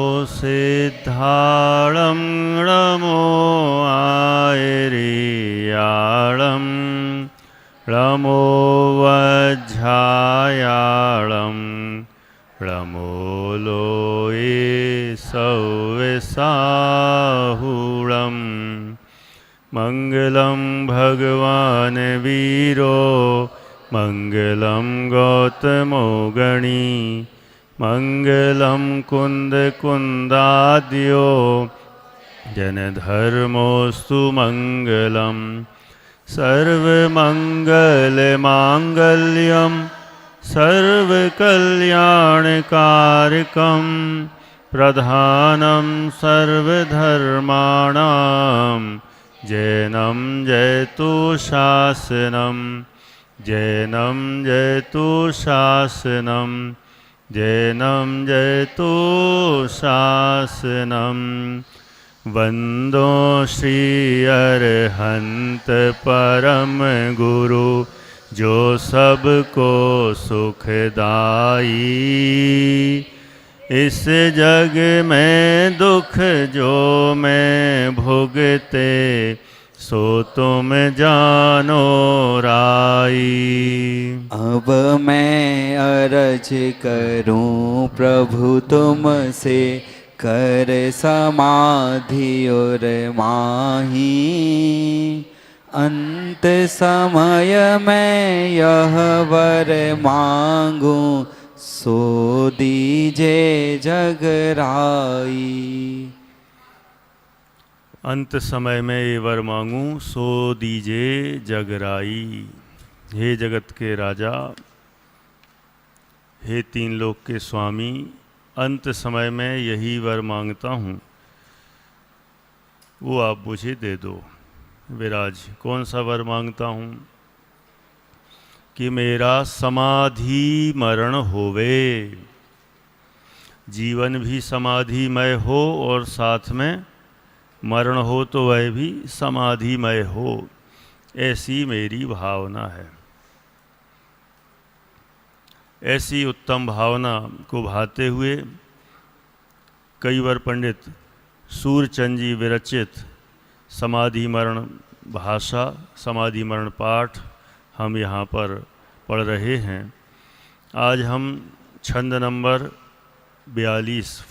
सिद्धाळं नमो आयर्याळं नमो वज्झायाळं नमो लोये सौविसाहुळं मङ्गलं भगवान् वीरो मङ्गलं गौतमो गणी मङ्गलं कुन्दकुन्दाद्यो जनधर्मोऽस्तु मङ्गलं सर्वमङ्गलमाङ्गल्यं सर्वकल्याणकारकं प्रधानं सर्वधर्माणां जैनं जयतु शासनं जैनं जयतु शासनं जैनं जयतु शासनं वन्दो श्री अरहंत परम गुरु जो सबको सुखदाई इस जग में दुख जो मैं भुगते सो तुम जानो राई। अब मैं अरज करूं प्रभु तुमसे कर समाधि और माही अंत समय में यह वर मांगू सो दीजे जगराई। अंत समय में ये वर मांगूं सो दीजे जगराई। हे जगत के राजा, हे तीन लोक के स्वामी, अंत समय में यही वर मांगता हूँ, वो आप मुझे दे दो। विराज, कौन सा वर मांगता हूँ? कि मेरा समाधि मरण होवे, जीवन भी समाधिमय हो और साथ में मरण हो तो वह भी समाधिमय हो, ऐसी मेरी भावना है। ऐसी उत्तम भावना को भाते हुए कईवर पंडित सूरचंद जी विरचित समाधि मरण भाषा, समाधि मरण पाठ हम यहाँ पर पढ़ रहे हैं। आज हम छंद नंबर 42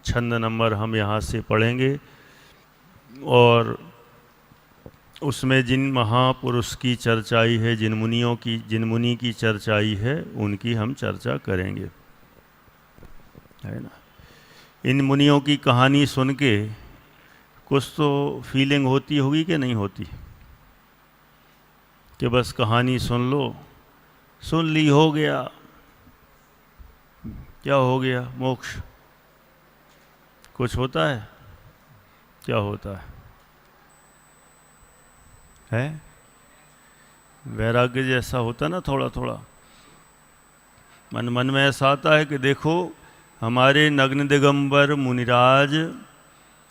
छंद नंबर हम यहाँ से पढ़ेंगे और उसमें जिन महापुरुष की चर्चाई है, जिन मुनि की चर्चाई है, उनकी हम चर्चा करेंगे, है ना। इन मुनियों की कहानी सुन के कुछ तो फीलिंग होती होगी कि नहीं होती, कि बस कहानी सुन लो, सुन ली, हो गया, क्या हो गया, मोक्ष कुछ होता है? क्या होता है? वैराग्य जैसा होता ना, थोड़ा थोड़ा मन में ऐसा आता है कि देखो हमारे नग्न दिगंबर मुनिराज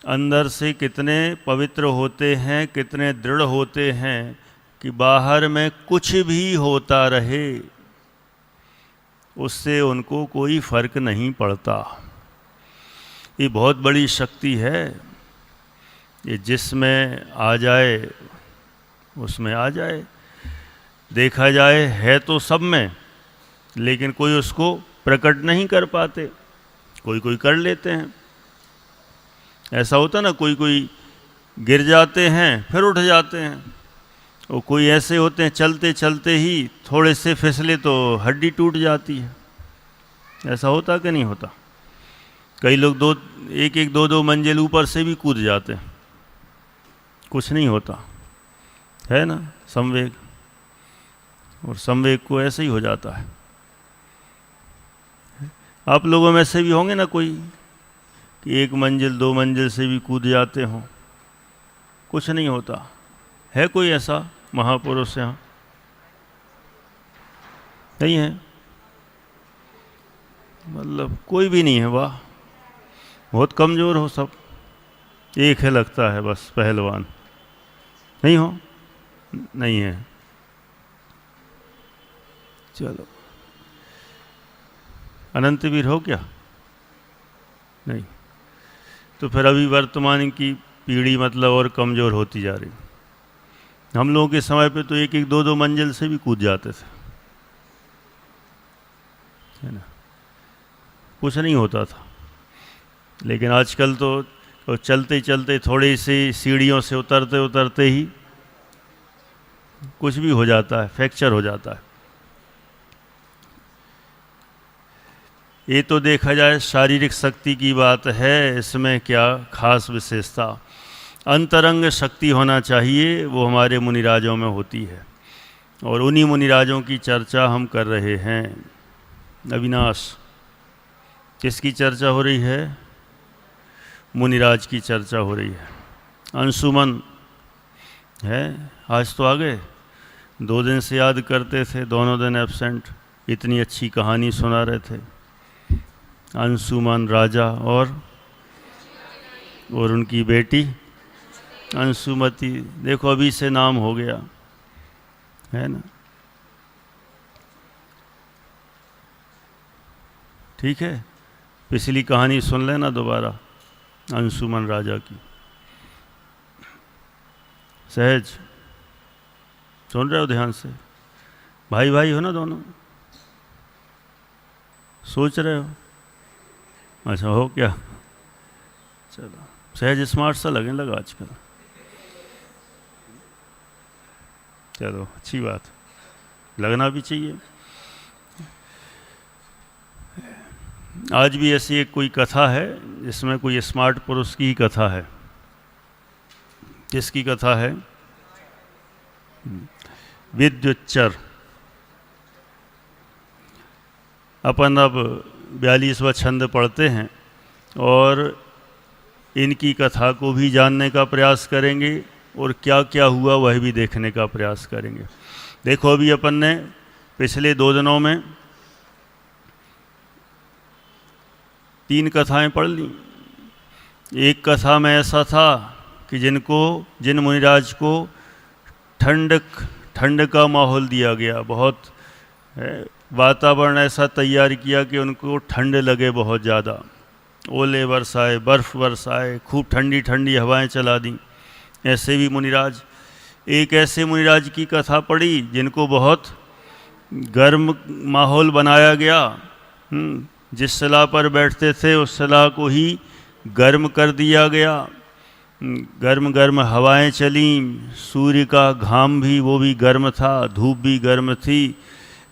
अंदर से कितने पवित्र होते हैं, कितने दृढ़ होते हैं कि बाहर में कुछ भी होता रहे उससे उनको कोई फर्क नहीं पड़ता। ये बहुत बड़ी शक्ति है, ये जिसमें आ जाए उसमें आ जाए। देखा जाए है तो सब में, लेकिन कोई उसको प्रकट नहीं कर पाते, कोई कोई कर लेते हैं। ऐसा होता ना, कोई कोई गिर जाते हैं फिर उठ जाते हैं, और कोई ऐसे होते हैं चलते चलते ही थोड़े से फिसले तो हड्डी टूट जाती है। ऐसा होता कि नहीं होता? कई लोग एक दो मंजिल ऊपर से भी कूद जाते हैं, कुछ नहीं होता, है ना। संवेग, और संवेग को ऐसे ही हो जाता है। आप लोगों में से भी होंगे ना कोई कि 1 मंजिल 2 मंजिल से भी कूद जाते हों, कुछ नहीं होता। है कोई ऐसा महापुरुष यहाँ? नहीं है, मतलब कोई भी नहीं है। वाह, बहुत कमज़ोर हो सब, एक है लगता है बस पहलवान। नहीं हो? नहीं है। चलो, अनंतवीर हो क्या? नहीं। तो फिर अभी वर्तमान की पीढ़ी मतलब और कमज़ोर होती जा रही। हम लोगों के समय पे तो एक एक दो दो मंजिल से भी कूद जाते थे, है ना, कुछ नहीं होता था। लेकिन आजकल तो चलते चलते थोड़ी सी सीढ़ियों से उतरते उतरते ही कुछ भी हो जाता है, फ्रैक्चर हो जाता है। ये तो देखा जाए शारीरिक शक्ति की बात है, इसमें क्या खास विशेषता। अंतरंग शक्ति होना चाहिए, वो हमारे मुनिराजों में होती है, और उन्हीं मुनिराजों की चर्चा हम कर रहे हैं। अविनाश, किसकी चर्चा हो रही है? मुनिराज की चर्चा हो रही है। अंशुमन है, आज तो आ गए, 2 दिन से याद करते थे, दोनों दिन एब्सेंट। इतनी अच्छी कहानी सुना रहे थे। अंशुमन राजा और उनकी बेटी अंशुमति। देखो अभी से नाम हो गया, है ना। ठीक है, पिछली कहानी सुन लेना दोबारा, अंशुमन राजा की। सहज सुन रहे हो ध्यान से? भाई भाई हो ना दोनों? सोच रहे हो? अच्छा, हो क्या? चलो, सहज स्मार्ट सा लगने लगा आजकल। चलो, अच्छी बात, लगना भी चाहिए। आज भी ऐसी एक कोई कथा है जिसमें कोई स्मार्ट पुरुष की ही कथा है। किसकी कथा है? विद्युच्चर। अपन अब 42वां छंद पढ़ते हैं और इनकी कथा को भी जानने का प्रयास करेंगे और क्या क्या हुआ वह भी देखने का प्रयास करेंगे। देखो, अभी अपन ने पिछले 2 दिनों में 3 कथाएं पढ़ ली। एक कथा में ऐसा था कि जिन मुनिराज को ठंड का माहौल दिया गया, बहुत वातावरण ऐसा तैयार किया कि उनको ठंड लगे बहुत ज़्यादा। ओले बरसाए, बर्फ़ बरसाए, खूब ठंडी ठंडी हवाएं चला दी। ऐसे भी मुनिराज। एक ऐसे मुनिराज की कथा पढ़ी जिनको बहुत गर्म माहौल बनाया गया। जिस सलाह पर बैठते थे उस सलाह को ही गर्म कर दिया गया। गर्म गर्म हवाएं चलीं, सूर्य का घाम भी वो भी गर्म था, धूप भी गर्म थी,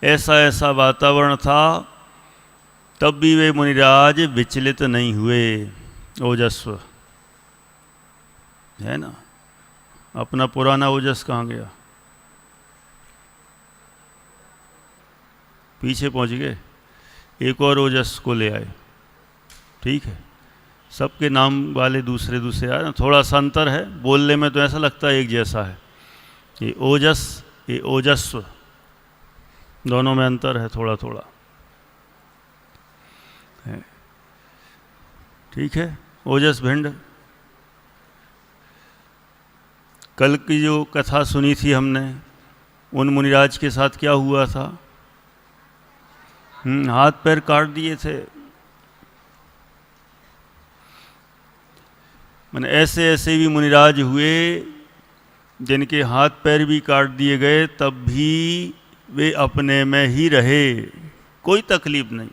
ऐसा वातावरण था। तब भी वे मुनिराज विचलित नहीं हुए। ओजस्व है ना, अपना पुराना ओजस कहाँ गया? पीछे पहुंच गए। एक और ओजस को ले आए। ठीक है, सबके नाम वाले दूसरे आए ना, थोड़ा सा अंतर है बोलने में, तो ऐसा लगता है एक जैसा है। ये ओजस, ये ओजस्व, दोनों में अंतर है थोड़ा थोड़ा। ठीक है, ओजस भिंड। कल की जो कथा सुनी थी हमने, उन मुनिराज के साथ क्या हुआ था? हाथ पैर काट दिए थे। मैंने ऐसे भी मुनिराज हुए जिनके हाथ पैर भी काट दिए गए, तब भी वे अपने में ही रहे, कोई तकलीफ नहीं।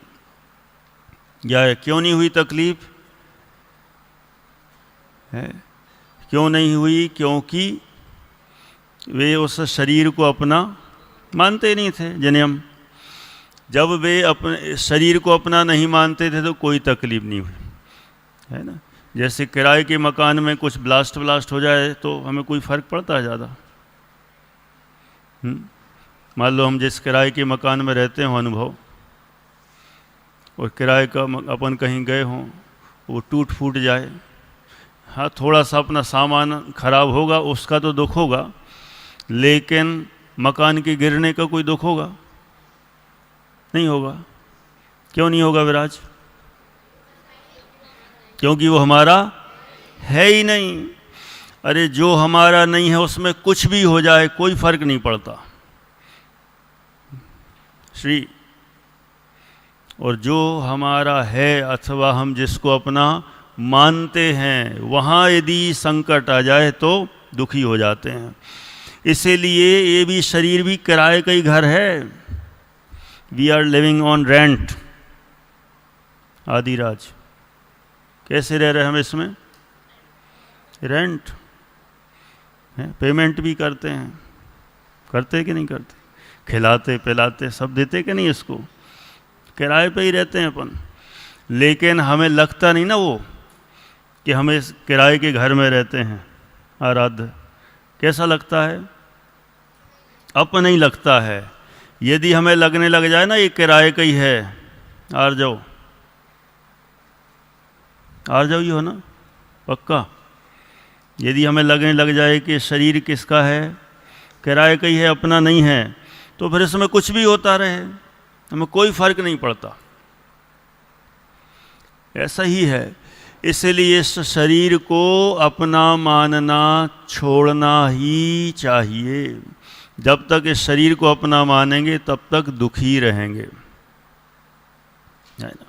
या क्यों नहीं हुई तकलीफ? है क्यों नहीं हुई? क्योंकि वे उस शरीर को अपना मानते नहीं थे। जन्यम, जब वे अपने शरीर को अपना नहीं मानते थे तो कोई तकलीफ नहीं हुई, है ना। जैसे किराए के मकान में कुछ ब्लास्ट हो जाए तो हमें कोई फ़र्क पड़ता है ज़्यादा? मान लो हम जिस किराए के मकान में रहते हों अनुभव, और किराए का अपन कहीं गए हों, वो टूट फूट जाए, हाँ थोड़ा सा अपना सामान खराब होगा, उसका तो दुख होगा, लेकिन मकान के गिरने का कोई दुख होगा? नहीं होगा। क्यों नहीं होगा विराज? क्योंकि वो हमारा है ही नहीं। अरे जो हमारा नहीं है उसमें कुछ भी हो जाए कोई फर्क नहीं पड़ता। श्री और जो हमारा है अथवा हम जिसको अपना मानते हैं, वहाँ यदि संकट आ जाए तो दुखी हो जाते हैं। इसीलिए ये भी शरीर भी किराए का ही घर है। We are living on rent. Adiraj, कैसे रह रहे हम इसमें? रेंट है, पेमेंट भी करते हैं, करते कि नहीं करते? खिलाते पिलाते सब देते कि नहीं? इसको किराए पे ही रहते हैं अपन। लेकिन हमें लगता नहीं ना वो कि हम इस किराए के घर में रहते हैं। आराध्य, कैसा लगता है? अब नहीं लगता है। यदि हमें लगने लग जाए ना ये किराए का ही है, आ जाओ ही हो ना, पक्का। यदि हमें लगने लग जाए कि शरीर किसका है, किराए का ही है, अपना नहीं है, तो फिर इसमें कुछ भी होता रहे, हमें कोई फर्क नहीं पड़ता। ऐसा ही है। इसलिए इस शरीर को अपना मानना छोड़ना ही चाहिए। जब तक इस शरीर को अपना मानेंगे तब तक दुखी रहेंगे, है ना।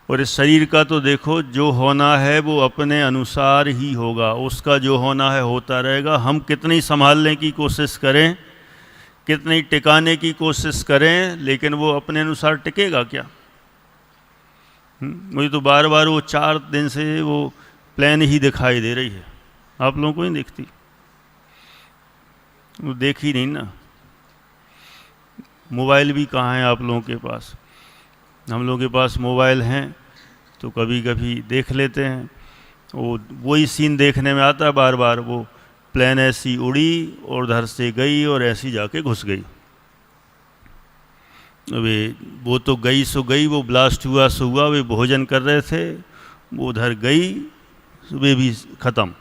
और इस शरीर का तो देखो, जो होना है वो अपने अनुसार ही होगा। उसका जो होना है होता रहेगा। हम कितनी संभालने की कोशिश करें, कितनी टिकाने की कोशिश करें, लेकिन वो अपने अनुसार टिकेगा क्या? मुझे तो बार बार वो 4 दिन से वो प्लेन ही दिखाई दे रही है। आप लोगों को नहीं दिखती? वो देखी नहीं ना। मोबाइल भी कहाँ है आप लोगों के पास? हम लोगों के पास मोबाइल हैं तो कभी कभी देख लेते हैं। वही सीन देखने में आता है बार बार। वो प्लेन ऐसी उड़ी और उधर से गई और ऐसी जाके घुस गई। वे वो तो गई सो गई, वो ब्लास्ट हुआ सो हुआ। वे भोजन कर रहे थे, वो उधर गई, वे भी ख़त्म।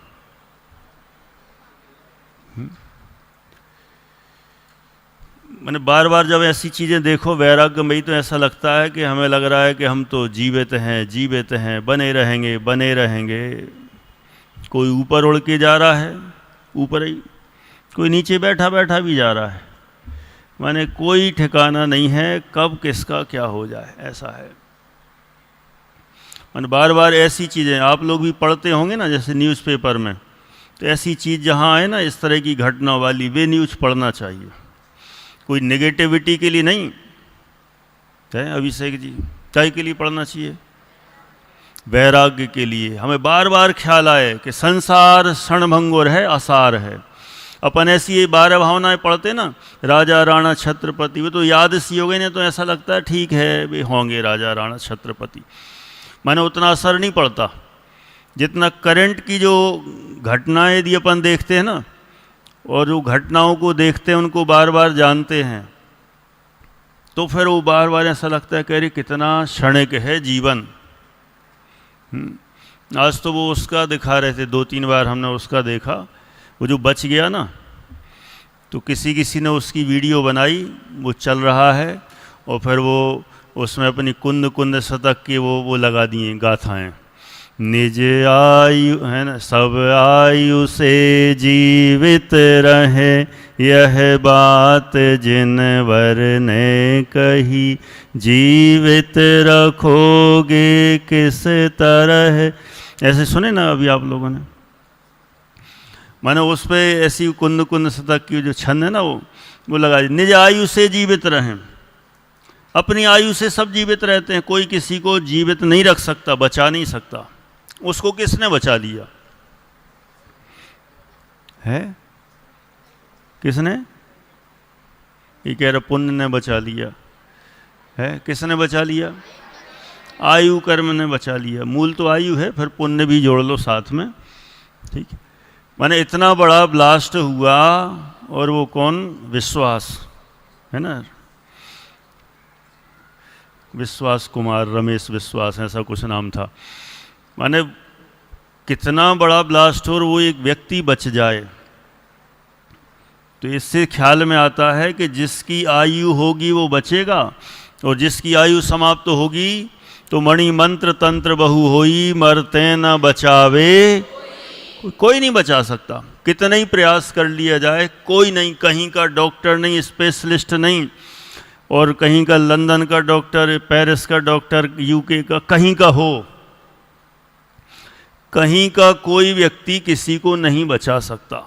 मैंने बार बार जब ऐसी चीज़ें देखो वैराग्य में, तो ऐसा लगता है कि हमें लग रहा है कि हम तो जीवित हैं, बने रहेंगे। कोई ऊपर उड़ के जा रहा है, ऊपर ही, कोई नीचे बैठा बैठा भी जा रहा है। माने कोई ठिकाना नहीं है कब किसका क्या हो जाए, ऐसा है। माने बार बार ऐसी चीज़ें आप लोग भी पढ़ते होंगे ना, जैसे न्यूज़पेपर में, तो ऐसी चीज़ जहाँ आए ना इस तरह की घटना वाली, वे न्यूज़ पढ़ना चाहिए। कोई नेगेटिविटी के लिए नहीं है अभिषेक जी, काय के लिए पढ़ना चाहिए? वैराग्य के लिए। हमें बार बार ख्याल आए कि संसार क्षणभंगुर है, असार है। अपन ऐसी ये 12 भावनाएं पढ़ते ना, राजा राणा छत्रपति, वो तो याद सी हो गई ना, तो ऐसा लगता है ठीक है वे होंगे राजा राणा छत्रपति। माने उतना असर नहीं पड़ता जितना करंट की जो घटनाएं यदि अपन देखते हैं ना, और जो घटनाओं को देखते हैं उनको बार बार जानते हैं, तो फिर वो बार बार ऐसा लगता है कि अरे कितना क्षणिक है जीवन। आज तो वो उसका दिखा रहे थे, 2-3 बार हमने उसका देखा। वो जो बच गया ना, तो किसी ने उसकी वीडियो बनाई, वो चल रहा है, और फिर वो उसमें अपनी कुंद शतक की वो लगा दिए गाथाएं। निज आयु है ना, सब आयु से जीवित रहे, यह बात जिनवर ने कही, जीवित रखोगे किस तरह। ऐसे सुने ना अभी आप लोगों ने? माने उस पे ऐसी कुंद शतक की जो छंद है ना, वो लगा दी। निज आयु से जीवित रहें। अपनी आयु से सब जीवित रहते हैं, कोई किसी को जीवित नहीं रख सकता, बचा नहीं सकता। उसको किसने बचा लिया है? किसने? ये कह रहा पुण्य ने बचा लिया है। किसने बचा लिया? आयु कर्म ने बचा लिया। मूल तो आयु है, फिर पुण्य भी जोड़ लो साथ में, ठीक है। माने इतना बड़ा ब्लास्ट हुआ, और वो कौन? विश्वास है ना, विश्वास कुमार, रमेश विश्वास, ऐसा कुछ नाम था। माने कितना बड़ा ब्लास्ट हो और वो एक व्यक्ति बच जाए, तो इससे ख्याल में आता है कि जिसकी आयु होगी वो बचेगा, और जिसकी आयु समाप्त होगी तो मणि मंत्र तंत्र बहु होई, मरते न बचावे कोई नहीं बचा सकता। कितना ही प्रयास कर लिया जाए, कोई नहीं, कहीं का डॉक्टर नहीं, स्पेशलिस्ट नहीं। और कहीं का लंदन का डॉक्टर, पेरिस का डॉक्टर, यूके का, कहीं का हो, कहीं का कोई व्यक्ति किसी को नहीं बचा सकता।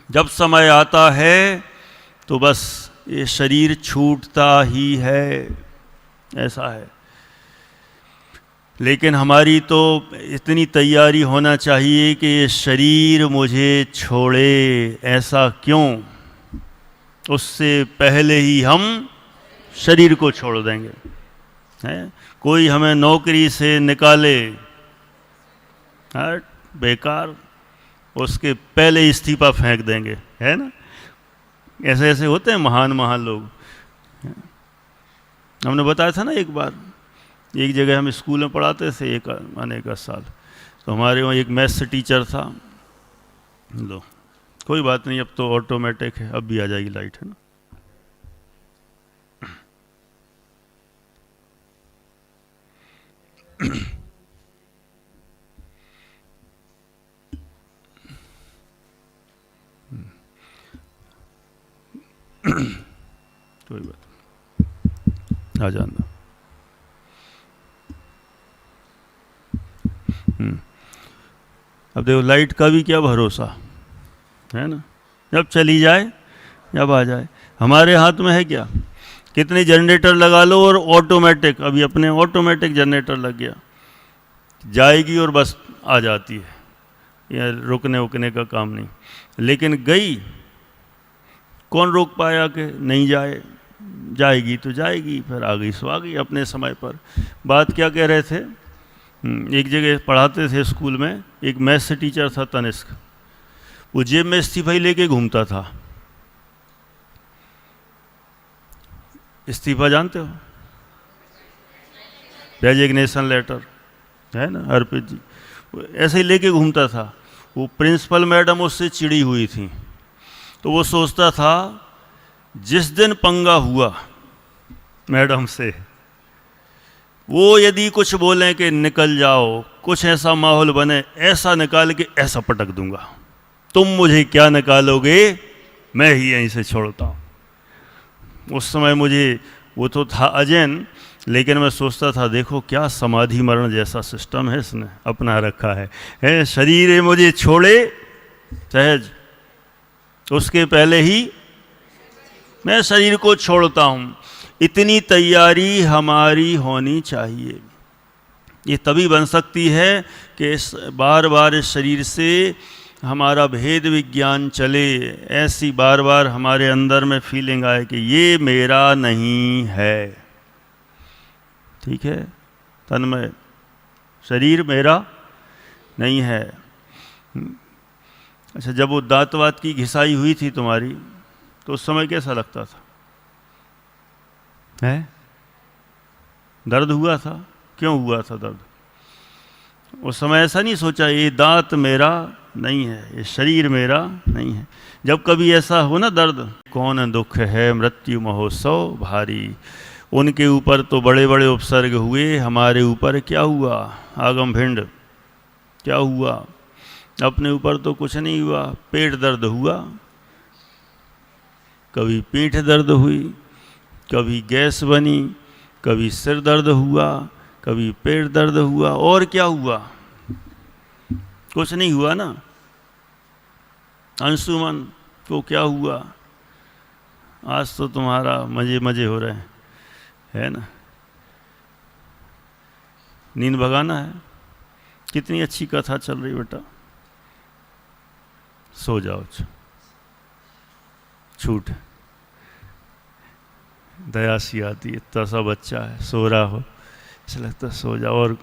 जब समय आता है तो बस ये शरीर छूटता ही है, ऐसा है। लेकिन हमारी तो इतनी तैयारी होना चाहिए कि ये शरीर मुझे छोड़े। ऐसा क्यों? उससे पहले ही हम शरीर को छोड़ देंगे। है? कोई हमें नौकरी से निकाले, बेकार, उसके पहले इस्तीफा फेंक देंगे, है ना? ऐसे ऐसे होते हैं महान महान लोग। हमने बताया था ना, एक बार एक जगह हम स्कूल में पढ़ाते थे अनेक साल, तो हमारे वहाँ एक मैथ्स टीचर था। लो, कोई बात नहीं, अब तो ऑटोमेटिक है, अब भी आ जाएगी लाइट, है ना? कोई बात, आ जाना। अब देखो, लाइट का भी क्या भरोसा, है ना? जब चली जाए, जब आ जाए। हमारे हाथ में है क्या? कितने जनरेटर लगा लो और ऑटोमेटिक, अभी अपने ऑटोमेटिक जनरेटर लग गया, जाएगी और बस आ जाती है, या रुकने उकने का काम नहीं। लेकिन गई, कौन रोक पाया कि नहीं जाए? जाएगी तो जाएगी, फिर आ गई सो आ गई अपने समय पर। बात क्या कह रहे थे? एक जगह पढ़ाते थे स्कूल में, एक मैथ्स से टीचर था तनिष्क, वो जेब में इस्तीफा ही लेके घूमता था। इस्तीफा जानते हो? रेजिग्नेशन लेटर, है ना? अर्पित जी ऐसे ही लेके घूमता था। वो प्रिंसिपल मैडम उससे चिड़ी हुई थी, तो वो सोचता था जिस दिन पंगा हुआ मैडम से, वो यदि कुछ बोलें कि निकल जाओ, कुछ ऐसा माहौल बने, ऐसा निकाल के ऐसा पटक दूंगा, तुम मुझे क्या निकालोगे, मैं ही यहीं से छोड़ता हूँ। उस समय मुझे, वो तो था अजैन, लेकिन मैं सोचता था देखो क्या समाधि मरण जैसा सिस्टम है इसने अपना रखा है? शरीर मुझे छोड़े सहज, उसके पहले ही मैं शरीर को छोड़ता हूँ। इतनी तैयारी हमारी होनी चाहिए। ये तभी बन सकती है कि बार बार इस शरीर से हमारा भेद विज्ञान चले, ऐसी बार बार हमारे अंदर में फीलिंग आए कि ये मेरा नहीं है। ठीक है, तन्मय, शरीर मेरा नहीं है। अच्छा, जब वो दांतवात की घिसाई हुई थी तुम्हारी, तो उस समय कैसा लगता था? है? दर्द हुआ था? क्यों हुआ था दर्द? उस समय ऐसा नहीं सोचा ये दांत मेरा नहीं है, ये शरीर मेरा नहीं है। जब कभी ऐसा हो ना दर्द, कौन दुख है मृत्यु महोत्सव भारी, उनके ऊपर तो बड़े बड़े उपसर्ग हुए, हमारे ऊपर क्या हुआ? आगम भिंड, क्या हुआ? अपने ऊपर तो कुछ नहीं हुआ। पेट दर्द हुआ, कभी पीठ दर्द हुई, कभी गैस बनी, कभी सिर दर्द हुआ, कभी पेट दर्द हुआ, और क्या हुआ? कुछ नहीं हुआ ना। अंशुमन को क्या हुआ? आज तो तुम्हारा मजे मजे हो रहे हैं, है ना? नींद भगाना है। कितनी अच्छी कथा चल रही बेटा, सो जाओ। छूट, दया सी आती है, इतना सा बच्चा है, सो रहा हो, ऐसा लगता सो जाओ। और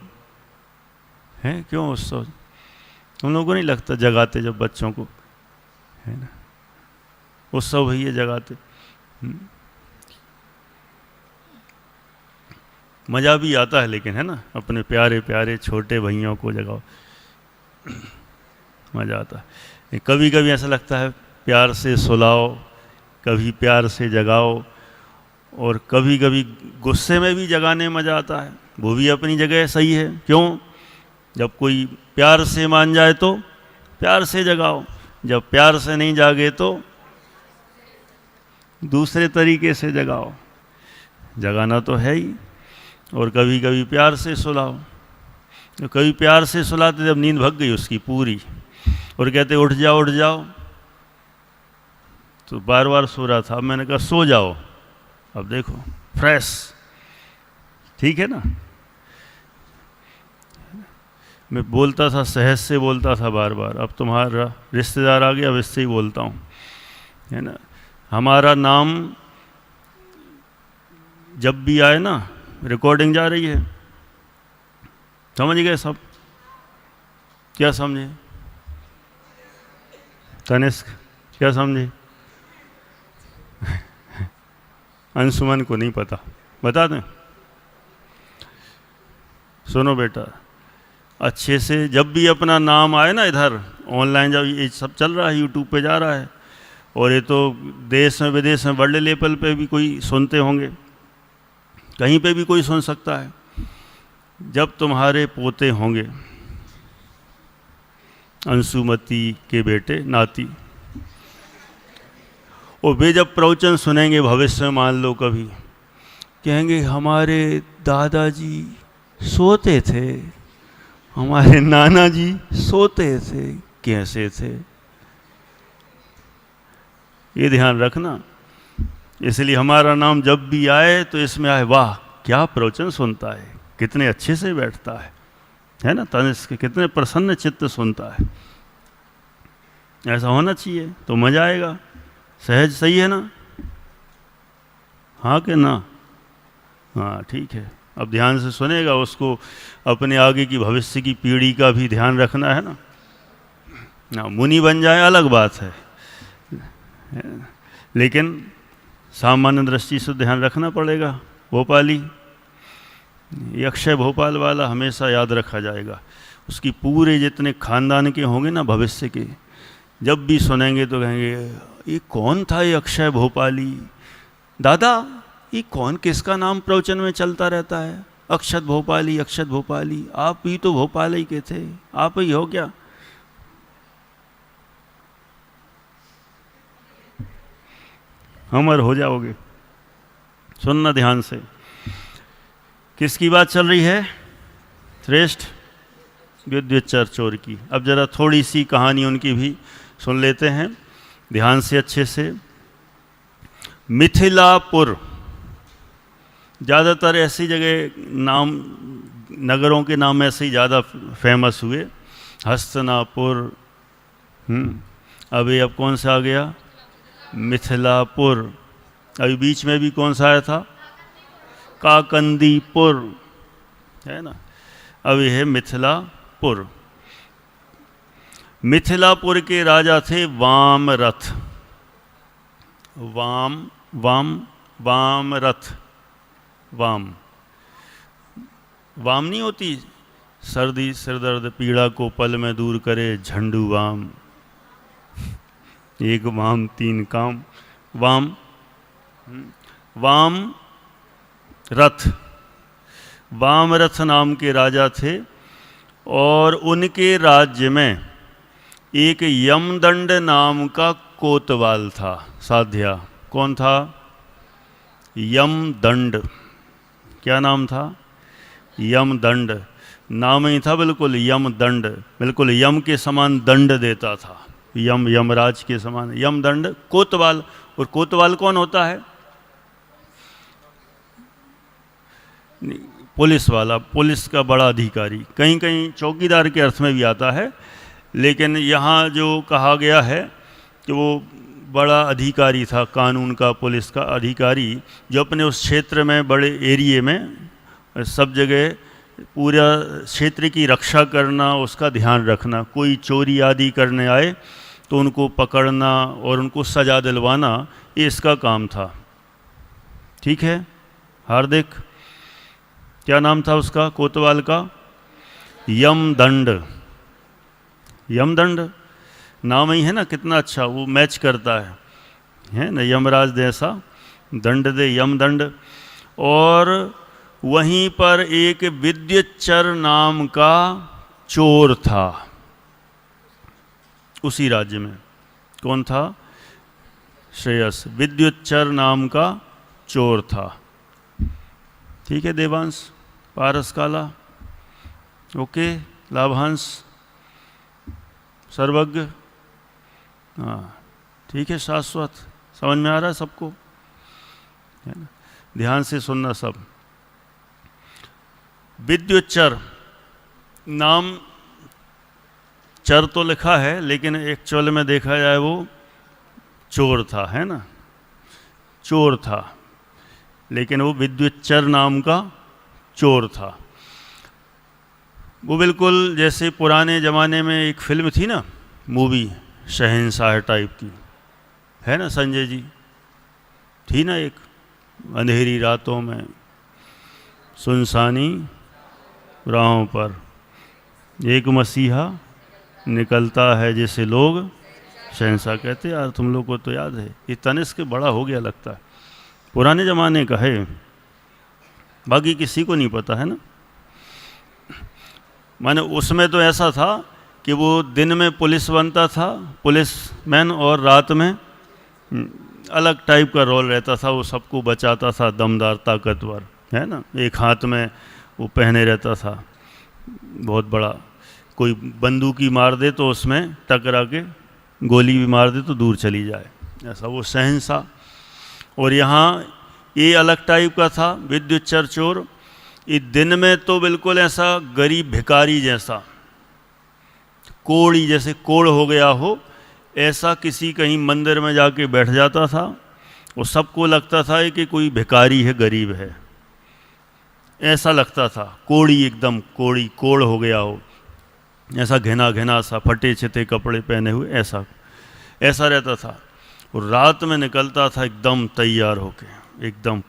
है क्यों सो? हम लोगों को नहीं लगता जगाते जब बच्चों को, है ना? उत्सव भैया जगाते, मज़ा भी आता है, लेकिन है ना, अपने प्यारे प्यारे छोटे भैयों को जगाओ, मज़ा आता है। कभी कभी ऐसा लगता है प्यार से सुलाओ, कभी प्यार से जगाओ, और कभी कभी गुस्से में भी जगाने में मज़ा आता है। वो भी अपनी जगह सही है। क्यों? जब कोई प्यार से मान जाए तो प्यार से जगाओ, जब प्यार से नहीं जागे तो दूसरे तरीके से जगाओ। जगाना तो है ही, और कभी कभी प्यार से सुलाओ। तो कभी प्यार से सुलाते जब नींद भग गई उसकी पूरी, और कहते उठ जाओ उठ जाओ, तो बार बार सो रहा था। अब मैंने कहा सो जाओ, अब देखो फ्रेश, ठीक है ना। मैं बोलता था, सहज से बोलता था बार बार, अब तुम्हारा रिश्तेदार आ गया, अब इससे ही बोलता हूँ, है ना। हमारा नाम जब भी आए ना, रिकॉर्डिंग जा रही है, समझ गए सब? क्या समझे? तनिष्क क्या समझे? अंशुमन को नहीं पता, बता दें? सुनो बेटा, अच्छे से जब भी अपना नाम आए ना, इधर ऑनलाइन जब ये सब चल रहा है, यूट्यूब पे जा रहा है, और ये तो देश में विदेश में बड़े लेवल पे भी कोई सुनते होंगे, कहीं पे भी कोई सुन सकता है। जब तुम्हारे पोते होंगे, अंशुमती के बेटे नाती, और वे जब प्रवचन सुनेंगे भविष्य में, मान लो कभी कहेंगे हमारे दादाजी सोते थे, हमारे नाना जी सोते थे, कैसे थे? ये ध्यान रखना। इसलिए हमारा नाम जब भी आए तो इसमें आए, वाह क्या प्रवचन सुनता है, कितने अच्छे से बैठता है ना, तनिष्क कितने प्रसन्न चित्त सुनता है। ऐसा होना चाहिए तो मजा आएगा। सहज सही है ना? हाँ कि ना? हाँ ठीक है। अब ध्यान से सुनेगा, उसको अपने आगे की भविष्य की पीढ़ी का भी ध्यान रखना है ना। मुनि बन जाए अलग बात है, लेकिन सामान्य दृष्टि से ध्यान रखना पड़ेगा। भोपाली, ये अक्षय भोपाल वाला हमेशा याद रखा जाएगा। उसकी पूरे जितने खानदान के होंगे ना भविष्य के, जब भी सुनेंगे तो कहेंगे ये कौन था ये अक्षय भोपाली? दादा ये कौन, किसका नाम प्रवचन में चलता रहता है? अक्षत भोपाली, अक्षत भोपाली। आप ही तो भोपाल ही के थे, आप ही हो क्या? अमर हो जाओगे। सुनना ध्यान से, किसकी बात चल रही है? श्रेष्ठ विद्युच्चर चोर की। अब जरा थोड़ी सी कहानी उनकी भी सुन लेते हैं ध्यान से, अच्छे से। मिथिलापुर, ज़्यादातर ऐसी जगह नाम, नगरों के नाम ऐसे ही ज़्यादा फेमस हुए। हस्तनापुर, अभी अब कौन सा आ गया? मिथिलापुर। अभी बीच में भी कौन सा आया था? काकंदीपुर, है ना। अभी है मिथिलापुर। मिथिलापुर के राजा थे वामरथ। वामरथ। वाम नहीं होती, सर्दी सिरदर्द पीड़ा को पल में दूर करे झंडू वाम, एक वाम तीन काम। वाम रथ, वामरथ नाम के राजा थे, और उनके राज्य में एक यमदंड नाम का कोतवाल था, साध्या। कौन था? यमदंड। क्या नाम था? यमदंड। नाम ही था बिल्कुल यमदंड, बिल्कुल यम के समान दंड देता था, यमराज के समान यमदंड कोतवाल। और कोतवाल कौन होता है? पुलिस वाला, पुलिस का बड़ा अधिकारी। कहीं कहीं चौकीदार के अर्थ में भी आता है, लेकिन यहाँ जो कहा गया है कि वो बड़ा अधिकारी था, कानून का, पुलिस का अधिकारी, जो अपने उस क्षेत्र में, बड़े एरिए में, सब जगह पूरा क्षेत्र की रक्षा करना, उसका ध्यान रखना। कोई चोरी आदि करने आए तो उनको पकड़ना और उनको सजा दिलवाना, ये इसका काम था। ठीक है। हार्दिक, क्या नाम था उसका, कोतवाल का? यमदंड। यमदंड नाम ही है ना, कितना अच्छा वो मैच करता है ना। यमराज जैसा दंड दे, यमदंड। और वहीं पर एक विद्युच्चर नाम का चोर था उसी राज्य में। कौन था? श्रेयस। विद्युच्चर नाम का चोर था। ठीक है देवांश, पारस काला, ओके, लाभांश, सर्वज्ञ, हाँ ठीक है, शाश्वत, समझ में आ रहा है सबको, है ना? ध्यान से सुनना सब। विद्युच्चर नाम, चर तो लिखा है लेकिन एक्चुअल में देखा जाए वो चोर था, है ना, चोर था, लेकिन वो विद्युच्चर नाम का चोर था। वो बिल्कुल जैसे पुराने ज़माने में एक फिल्म थी ना, मूवी शहंशाह टाइप की, है ना, संजय जी, थी ना एक, अंधेरी रातों में सुनसानी राहों पर एक मसीहा निकलता है जिसे लोग शहंशाह कहते। यार तुम लोग को तो याद है, ये तनिष्क बड़ा हो गया लगता है, पुराने ज़माने का है, बाकी किसी को नहीं पता, है ना। माने उसमें तो ऐसा था कि वो दिन में पुलिस बनता था, पुलिसमैन, और रात में अलग टाइप का रोल रहता था, वो सबको बचाता था, दमदार, ताकतवर, है ना, एक हाथ में वो पहने रहता था बहुत बड़ा, कोई बंदूकी मार दे तो उसमें टकरा के गोली भी मार दे तो दूर चली जाए, ऐसा वो शहंशाह। और यहाँ ये अलग टाइप का था विद्युच्चर चोर। ये दिन में तो बिल्कुल ऐसा गरीब भिखारी जैसा, कोड़ी जैसे कोड़ हो गया हो ऐसा, किसी कहीं मंदिर में जाके बैठ जाता था, वो सबको लगता था कि कोई भिखारी है, गरीब है, ऐसा लगता था, कोड़ी एकदम कोड़ी, कोड़ हो गया हो ऐसा, घिना घिना सा, फटे छिते कपड़े पहने हुए, ऐसा रहता था। और रात में निकलता था एकदम तैयार होके, एकदम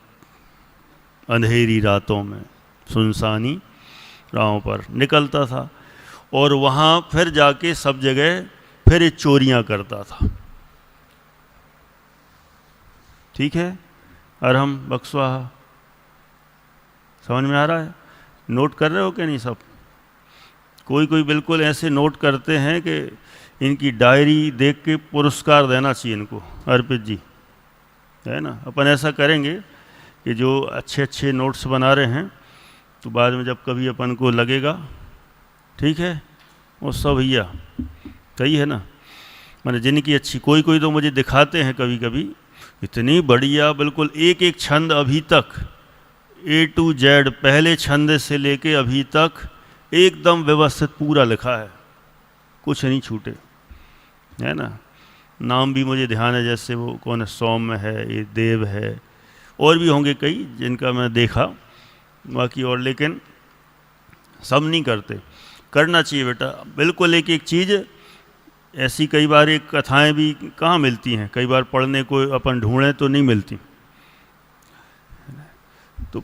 अंधेरी रातों में सुनसानी राहों पर निकलता था, और वहाँ फिर जाके सब जगह फिर ये चोरियाँ करता था, ठीक है, अरहम बक्सवाहा, समझ में आ रहा है, नोट कर रहे हो कि नहीं सब? कोई कोई बिल्कुल ऐसे नोट करते हैं कि इनकी डायरी देख के पुरस्कार देना चाहिए इनको, अर्पित जी, है ना। अपन ऐसा करेंगे कि जो अच्छे अच्छे नोट्स बना रहे हैं तो बाद में जब कभी अपन को लगेगा, ठीक है, वो सब भैया सही है ना, मैंने जिनकी अच्छी, कोई कोई तो मुझे दिखाते हैं कभी कभी, इतनी बढ़िया, बिल्कुल एक एक छंद अभी तक A to Z, पहले छंद से लेके अभी तक एकदम व्यवस्थित पूरा लिखा है, कुछ नहीं छूटे, है ना। नाम भी मुझे ध्यान है, जैसे वो कौन है, सौम्य है, ये देव है, और भी होंगे कई जिनका मैं देखा, बाकी और, लेकिन सब नहीं करते, करना चाहिए बेटा, बिल्कुल एक एक चीज़ ऐसी। कई बार एक कथाएं भी कहाँ मिलती हैं, कई बार पढ़ने को अपन ढूंढें तो नहीं मिलती, तो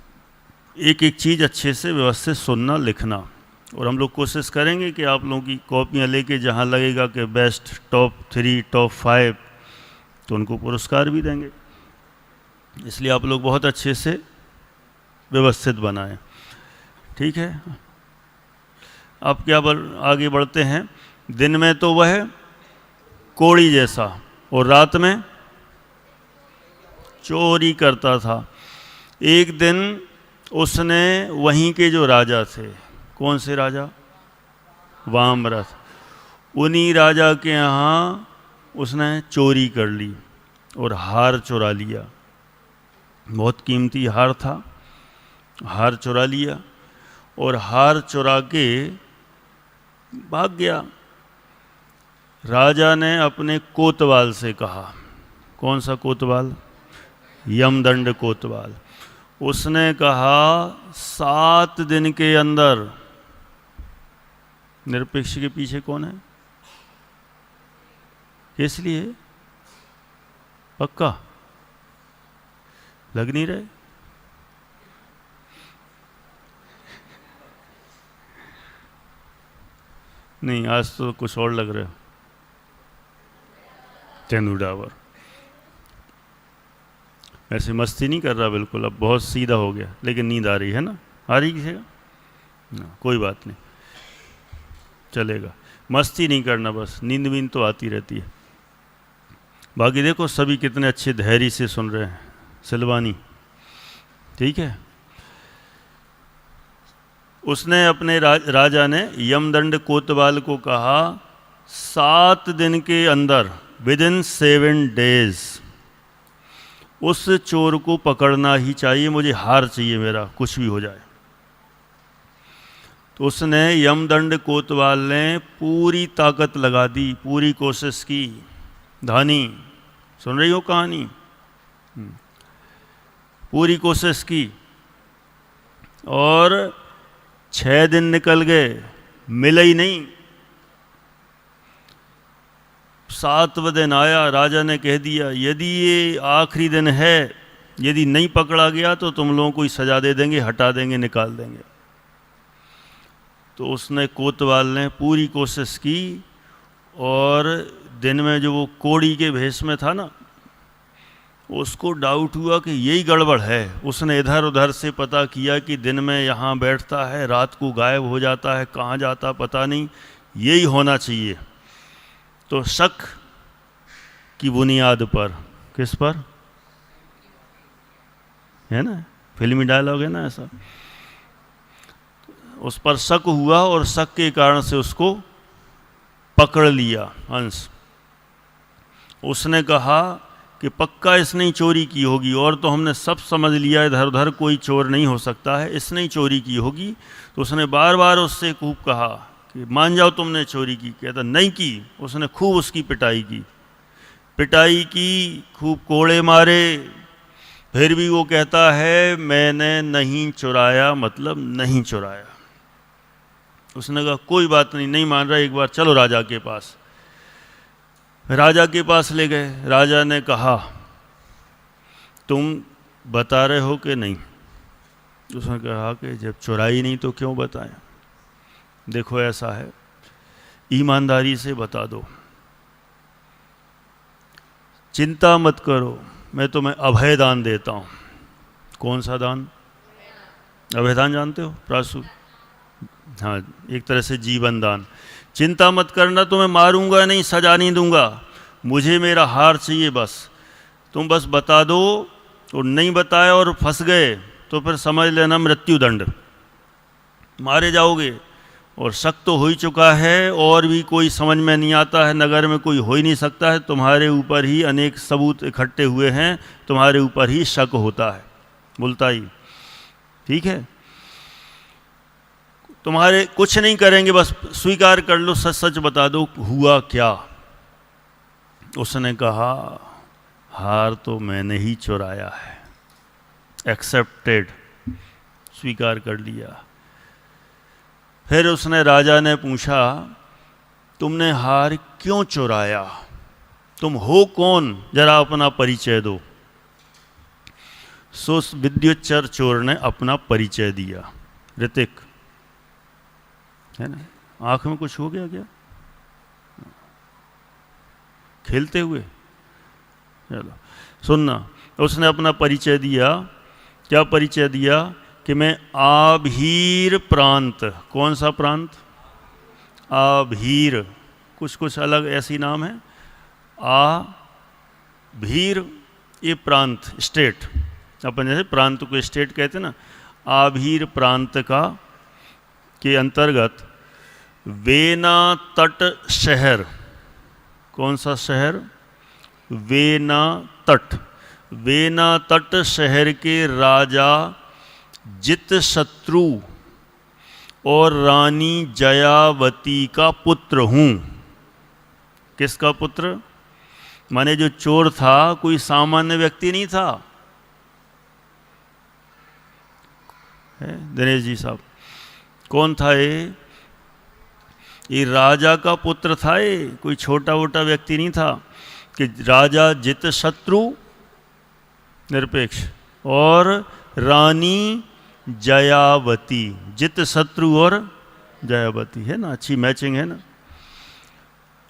एक एक चीज़ अच्छे से व्यवस्थित सुनना, लिखना। और हम लोग कोशिश करेंगे कि आप लोगों की कॉपियाँ लेके जहाँ लगेगा कि बेस्ट टॉप 3, टॉप 5, तो उनको पुरस्कार भी देंगे, इसलिए आप लोग बहुत अच्छे से व्यवस्थित बनाएं, ठीक है। अब क्या आगे बढ़ते हैं। दिन में तो वह कोड़ी जैसा, और रात में चोरी करता था। एक दिन उसने वहीं के जो राजा थे, कौन से राजा, वामरथ, उन्हीं राजा के यहाँ उसने चोरी कर ली और हार चुरा लिया, बहुत कीमती हार था, हार चुरा लिया, और हार चुरा के भाग गया। राजा ने अपने कोतवाल से कहा, कौन सा कोतवाल, यमदंड कोतवाल, उसने कहा 7 दिन के अंदर, निरपेक्ष के पीछे कौन है, इसलिए पक्का लग नहीं रहे, नहीं आज तो कुछ और लग रहे हो, तेंदू डावर, ऐसे मस्ती नहीं कर रहा बिल्कुल, अब बहुत सीधा हो गया, लेकिन नींद आ रही है ना, आ रही किसी का, कोई बात नहीं, चलेगा, मस्ती नहीं करना, बस नींद वींद तो आती रहती है। बाकी देखो सभी कितने अच्छे धैर्य से सुन रहे हैं, सिलवानी, ठीक है। उसने अपने राजा ने यमदंड कोतवाल को कहा 7 दिन के अंदर, विदिन 7 days उस चोर को पकड़ना ही चाहिए, मुझे हार चाहिए, मेरा कुछ भी हो जाए। तो उसने, यमदंड कोतवाल ने पूरी ताकत लगा दी, पूरी कोशिश की। धानी, सुन रही हो कहानी? पूरी कोशिश की और 6 दिन निकल गए, मिला ही नहीं। 7वें दिन आया, राजा ने कह दिया यदि ये आखिरी दिन है, यदि नहीं पकड़ा गया तो तुम लोगों को ही सजा दे देंगे, हटा देंगे, निकाल देंगे। तो उसने, कोतवाल ने पूरी कोशिश की और दिन में जो वो कोड़ी के भेष में था ना, उसको डाउट हुआ कि यही गड़बड़ है। उसने इधर उधर से पता किया कि दिन में यहाँ बैठता है, रात को गायब हो जाता है, कहाँ जाता पता नहीं, यही होना चाहिए। तो शक की बुनियाद पर, किस पर है ना, फिल्मी डायलॉग है ना ऐसा, उस पर शक हुआ और शक के कारण से उसको पकड़ लिया हंस। उसने कहा कि पक्का इसने ही चोरी की होगी, और तो हमने सब समझ लिया इधर उधर कोई चोर नहीं हो सकता है, इसने ही चोरी की होगी। तो उसने बार बार उससे खूब कहा कि मान जाओ तुमने चोरी की। कहता नहीं की। उसने खूब उसकी पिटाई की, खूब कोड़े मारे, फिर भी वो कहता है मैंने नहीं चुराया, मतलब नहीं चुराया। उसने कहा कोई बात नहीं, नहीं मान रहा, एक बार चलो राजा के पास। राजा के पास ले गए। राजा ने कहा तुम बता रहे हो कि नहीं? उसने कहा कि जब चुराई नहीं तो क्यों बताएं। देखो ऐसा है, ईमानदारी से बता दो, चिंता मत करो, मैं तुम्हें अभय दान देता हूं। कौन सा दान? अभय दान जानते हो? प्रासु, हाँ, एक तरह से जीवन दान। चिंता मत करना, तुम्हें मारूंगा नहीं, सजा नहीं दूंगा, मुझे मेरा हार चाहिए बस। तुम बस बता दो, और नहीं बताया और फंस गए तो फिर समझ लेना मृत्युदंड, मारे जाओगे। और शक तो हो ही चुका है, और भी कोई समझ में नहीं आता है, नगर में कोई हो ही नहीं सकता है, तुम्हारे ऊपर ही अनेक सबूत इकट्ठे हुए हैं, तुम्हारे ऊपर ही शक होता है, बोलता ही। ठीक है, तुम्हारे कुछ नहीं करेंगे, बस स्वीकार कर लो, सच सच बता दो हुआ क्या। उसने कहा हार तो मैंने ही चुराया है। एक्सेप्टेड, स्वीकार कर लिया। फिर उसने, राजा ने पूछा तुमने हार क्यों चुराया, तुम हो कौन, जरा अपना परिचय दो। सो विद्युच्चर चोर ने अपना परिचय दिया। ऋतिक है ना, आंख में कुछ हो गया क्या खेलते हुए? चलो सुनना, उसने अपना परिचय दिया। क्या परिचय दिया? कि मैं आभीर प्रांत। कौन सा प्रांत? आभीर, कुछ अलग ऐसी नाम है। आभीर ये प्रांत, स्टेट, अपन जैसे प्रांत को स्टेट कहते ना, आभीर प्रांत का के अंतर्गत वेना तट शहर। कौन सा शहर? वेना तट। वेना तट शहर के राजा जितशत्रु और रानी जयावती का पुत्र हूँ। किसका पुत्र? माने जो चोर था कोई सामान्य व्यक्ति नहीं था। दिनेश जी साहब, कौन था ये राजा का पुत्र था। ये कोई छोटा वोटा व्यक्ति नहीं था। कि राजा जितशत्रु निरपेक्ष और रानी जयावती, जितशत्रु और जयावती, है ना, अच्छी मैचिंग है ना।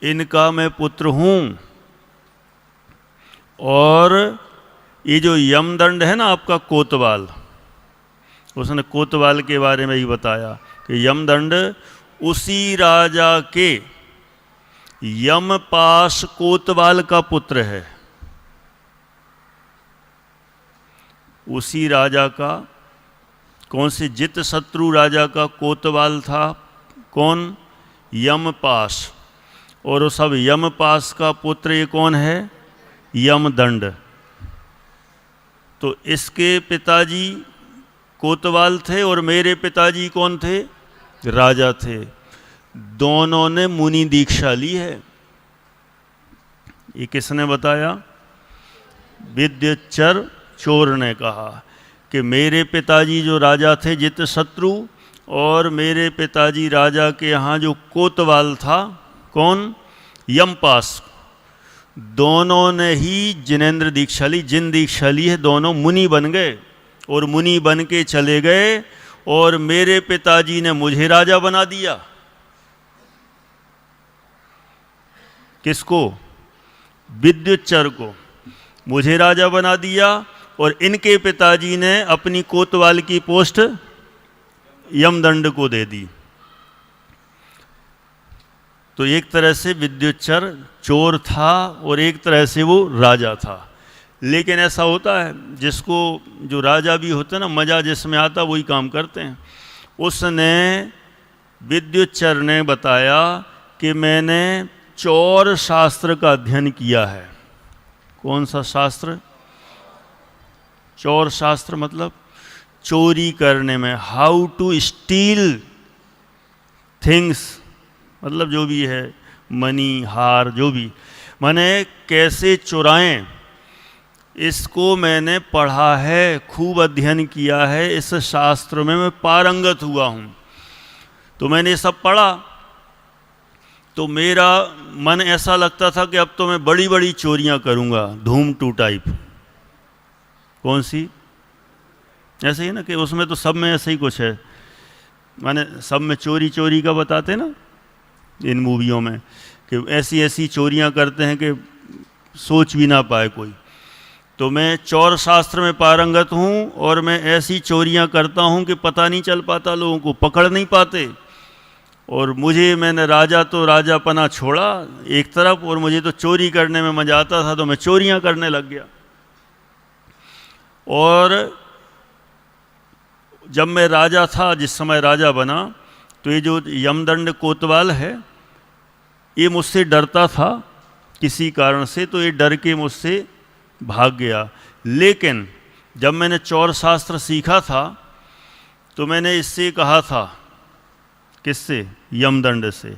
इनका मैं पुत्र हूं। और ये जो यमदंड है ना आपका कोतवाल, उसने कोतवाल के बारे में ही बताया कि यमदंड उसी राजा के यमपाश कोतवाल का पुत्र है। उसी राजा का कौन से? जित शत्रु राजा का कोतवाल था। कौन? यमपाश। और वो सब यमपाश का पुत्र ये कौन है? यमदंड। तो इसके पिताजी कोतवाल थे और मेरे पिताजी कौन थे? राजा थे। दोनों ने मुनि दीक्षा ली है। ये किसने बताया? विद्युच्चर चोर ने कहा कि मेरे पिताजी जो राजा थे जित शत्रु, और मेरे पिताजी राजा के यहाँ जो कोतवाल था, कौन? यमपाश, दोनों ने ही जिनेंद्र दीक्षा ली। जिन दीक्षा ली है दोनों मुनि बन गए और मुनि बन के चले गए, और मेरे पिताजी ने मुझे राजा बना दिया। किसको? विद्युच्चर को मुझे राजा बना दिया, और इनके पिताजी ने अपनी कोतवाल की पोस्ट यमदंड को दे दी। तो एक तरह से विद्युच्चर चोर था और एक तरह से वो राजा था। लेकिन ऐसा होता है, जिसको जो राजा भी होता है ना, मजा जिसमें आता वही काम करते हैं। उसने विद्युच्चर ने बताया कि मैंने चौर शास्त्र का अध्ययन किया है। कौन सा शास्त्र? चौर शास्त्र मतलब चोरी करने में, हाउ टू स्टील थिंग्स, मतलब जो भी है, मनी, हार, जो भी, माने कैसे चुराएं, इसको मैंने पढ़ा है, खूब अध्ययन किया है। इस शास्त्र में मैं पारंगत हुआ हूँ। तो मैंने ये सब पढ़ा, तो मेरा मन ऐसा लगता था कि अब तो मैं बड़ी बड़ी चोरियां करूंगा, धूम 2 टाइप। कौन सी? ऐसे ही ना, कि उसमें तो सब में ऐसे ही कुछ है, माने सब में चोरी चोरी का बताते ना इन मूवियों में, कि ऐसी ऐसी चोरियां करते हैं कि सोच भी ना पाए कोई। तो मैं चौर शास्त्र में पारंगत हूँ, और मैं ऐसी चोरियां करता हूँ कि पता नहीं चल पाता, लोगों को पकड़ नहीं पाते। और मैंने राजा तो राजापना छोड़ा एक तरफ, और मुझे तो चोरी करने में मजा आता था, तो मैं चोरियां करने लग गया। और जब मैं राजा था, जिस समय राजा बना, तो ये जो यमदंड कोतवाल है, ये मुझसे डरता था किसी कारण से, तो ये डर के मुझसे भाग गया। लेकिन जब मैंने चौर शास्त्र सीखा था, तो मैंने इससे कहा था, किससे? यमदंड से,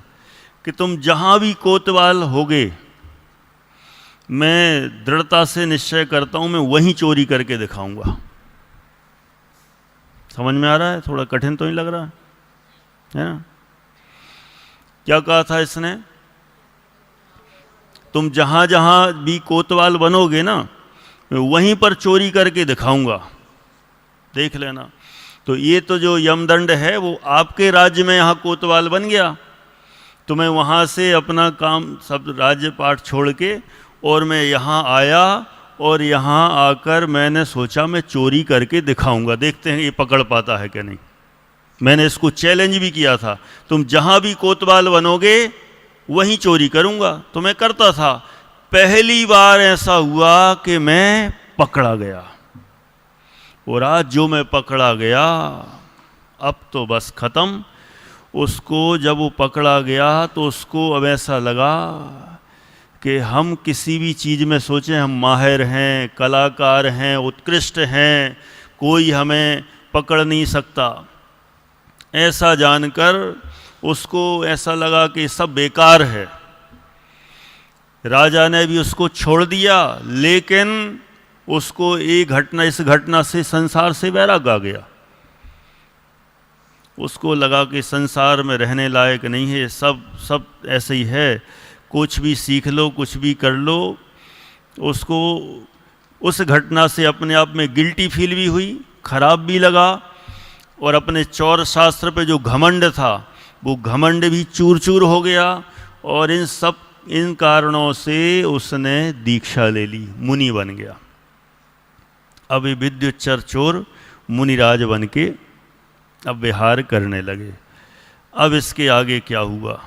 कि तुम जहां भी कोतवाल होगे, मैं दृढ़ता से निश्चय करता हूं, मैं वहीं चोरी करके दिखाऊंगा। समझ में आ रहा है? थोड़ा कठिन तो नहीं लग रहा है ना? क्या कहा था इसने? तुम जहां जहां भी कोतवाल बनोगे ना, मैं वहीं पर चोरी करके दिखाऊंगा, देख लेना। तो ये तो जो यमदंड है वो आपके राज्य में यहाँ कोतवाल बन गया, तो मैं वहाँ से अपना काम सब राज्य पाठ छोड़ के और मैं यहाँ आया, और यहाँ आकर मैंने सोचा मैं चोरी करके दिखाऊंगा, देखते हैं ये पकड़ पाता है कि नहीं। मैंने इसको चैलेंज भी किया था, तुम जहाँ भी कोतवाल बनोगे वहीं चोरी करूंगा। तो मैं करता था। पहली बार ऐसा हुआ कि मैं पकड़ा गया, और आज जो मैं पकड़ा गया, अब तो बस ख़त्म। उसको जब वो पकड़ा गया तो उसको अब ऐसा लगा कि हम किसी भी चीज़ में सोचें हम माहिर हैं, कलाकार हैं, उत्कृष्ट हैं, कोई हमें पकड़ नहीं सकता। ऐसा जानकर उसको ऐसा लगा कि सब बेकार है। राजा ने भी उसको छोड़ दिया, लेकिन उसको इस घटना से संसार से वैराग आ गया। उसको लगा कि संसार में रहने लायक नहीं है, सब ऐसे ही है, कुछ भी सीख लो, कुछ भी कर लो। उसको उस घटना से अपने आप में गिल्टी फील भी हुई, खराब भी लगा, और अपने चौर शास्त्र पे जो घमंड था वो घमंड भी चूर चूर हो गया। और इन कारणों से उसने दीक्षा ले ली, मुनि बन गया। अब ये विद्युच्चर चोर मुनिराज बन के अब विहार करने लगे। अब इसके आगे क्या हुआ,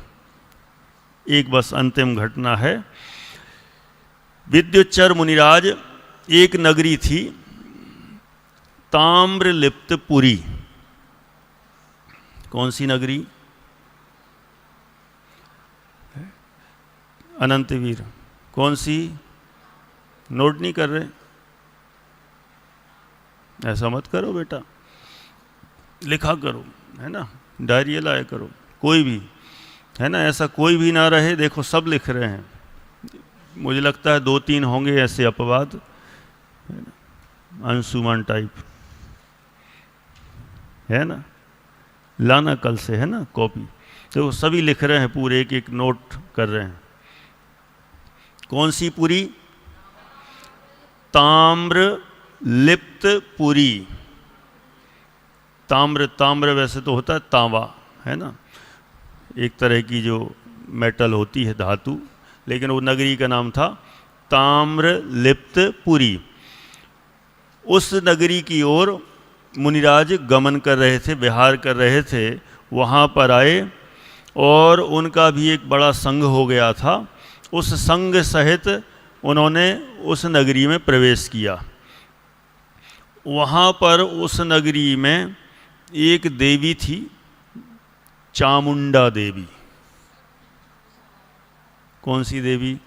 एक बस अंतिम घटना है। विद्युच्चर मुनिराज, एक नगरी थी ताम्रलिप्तपुरी, कौन सी नगरी? अनंतवीर। कौन सी? नोट नहीं कर रहे? ऐसा मत करो बेटा, लिखा करो, है ना, डायरी लाया करो, कोई भी, है ना, ऐसा कोई भी ना रहे। देखो सब लिख रहे हैं, मुझे लगता है 2-3 होंगे ऐसे अपवाद, अंशुमान टाइप, है ना। लाना कल से, है ना, कॉपी। तो सभी लिख रहे हैं, पूरे एक एक नोट कर रहे हैं। कौन सी पुरी? ताम्र लिप्त पुरी। ताम्र, ताम्र वैसे तो होता है तांबा, है ना, एक तरह की जो मेटल होती है, धातु, लेकिन वो नगरी का नाम था ताम्र लिप्त पुरी। उस नगरी की ओर मुनिराज गमन कर रहे थे, विहार कर रहे थे। वहाँ पर आए और उनका भी एक बड़ा संघ हो गया था। उस संघ सहित उन्होंने उस नगरी में प्रवेश किया। वहाँ पर उस नगरी में एक देवी थी, चामुंडा देवी। कौन सी देवी?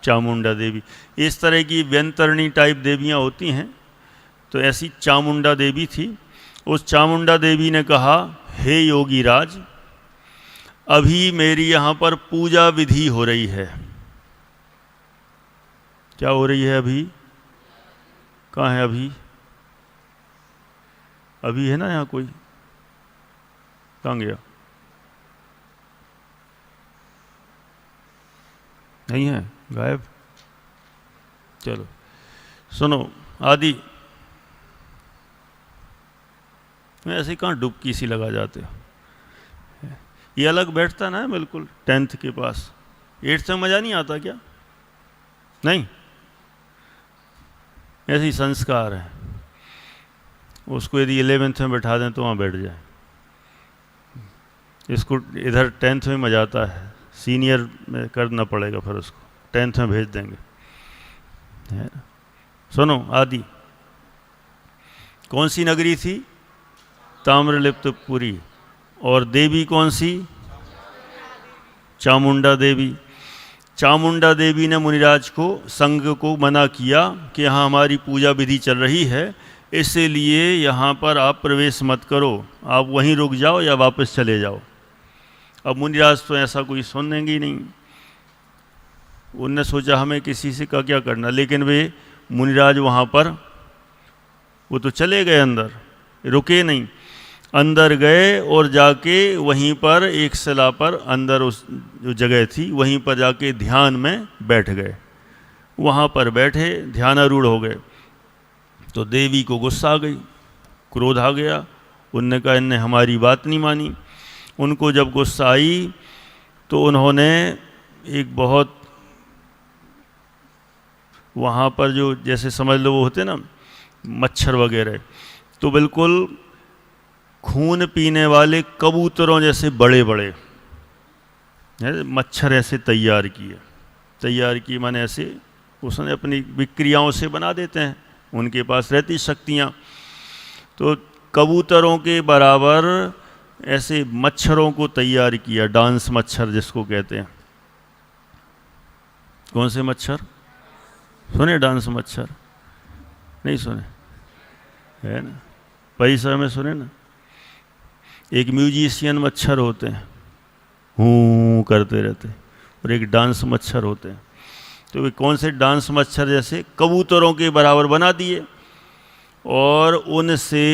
चामुंडा देवी। इस तरह की व्यंतरणी टाइप देवियाँ होती हैं, तो ऐसी चामुंडा देवी थी। उस चामुंडा देवी ने कहा, हे योगी राज, अभी मेरी यहाँ पर पूजा विधि हो रही है। क्या हो रही है अभी? कहाँ है अभी? अभी है ना यहाँ कोई? कहाँ गया? नहीं है, गायब। चलो सुनो, आदि ऐसे कहाँ डुबकी सी लगा जाते हो? ये अलग बैठता ना है बिल्कुल 10th के पास। 8th में मज़ा नहीं आता क्या? नहीं, ऐसे ही संस्कार है। उसको यदि 11th में बैठा दें तो वहाँ बैठ जाए। इसको इधर 10th में मज़ा आता है, सीनियर में करना पड़ेगा, फिर उसको 10th में भेज देंगे, है ना। सुनो आदि, कौन सी नगरी थी? ताम्रलिप्त पुरी। और देवी कौन सी? चामुंडा देवी। चामुंडा देवी ने मुनिराज को, संघ को मना किया कि यहाँ हमारी पूजा विधि चल रही है, इसलिए यहाँ पर आप प्रवेश मत करो, आप वहीं रुक जाओ या वापस चले जाओ। अब मुनिराज तो ऐसा कोई सुनेंगे ही नहीं। उनने सोचा हमें किसी से का क्या करना, लेकिन वे मुनिराज वहाँ पर, वो तो चले गए अंदर, रुके नहीं। अंदर गए और जाके वहीं पर एक शिला पर, अंदर उस जो जगह थी वहीं पर जाके ध्यान में बैठ गए। वहाँ पर बैठे ध्यानारूढ़ हो गए। तो देवी को गुस्सा आ गई, क्रोध आ गया। उनने कहा इनने हमारी बात नहीं मानी। उनको जब गुस्सा आई तो उन्होंने एक बहुत, वहाँ पर जो जैसे समझ लो वो होते ना मच्छर वगैरह, तो बिल्कुल खून पीने वाले कबूतरों जैसे बड़े बड़े मच्छर ऐसे तैयार किए माने ऐसे उसने अपनी विक्रियाओं से बना देते हैं, उनके पास रहती शक्तियाँ। तो कबूतरों के बराबर ऐसे मच्छरों को तैयार किया, डांस मच्छर जिसको कहते हैं। कौन से मच्छर सुने? डांस मच्छर नहीं सुने, है ना, परिसर में सुने ना। एक म्यूजिशियन मच्छर होते हैं, हूँ करते रहते, और एक डांस मच्छर होते हैं। तो वे कौन से डांस मच्छर जैसे कबूतरों के बराबर बना दिए और उनसे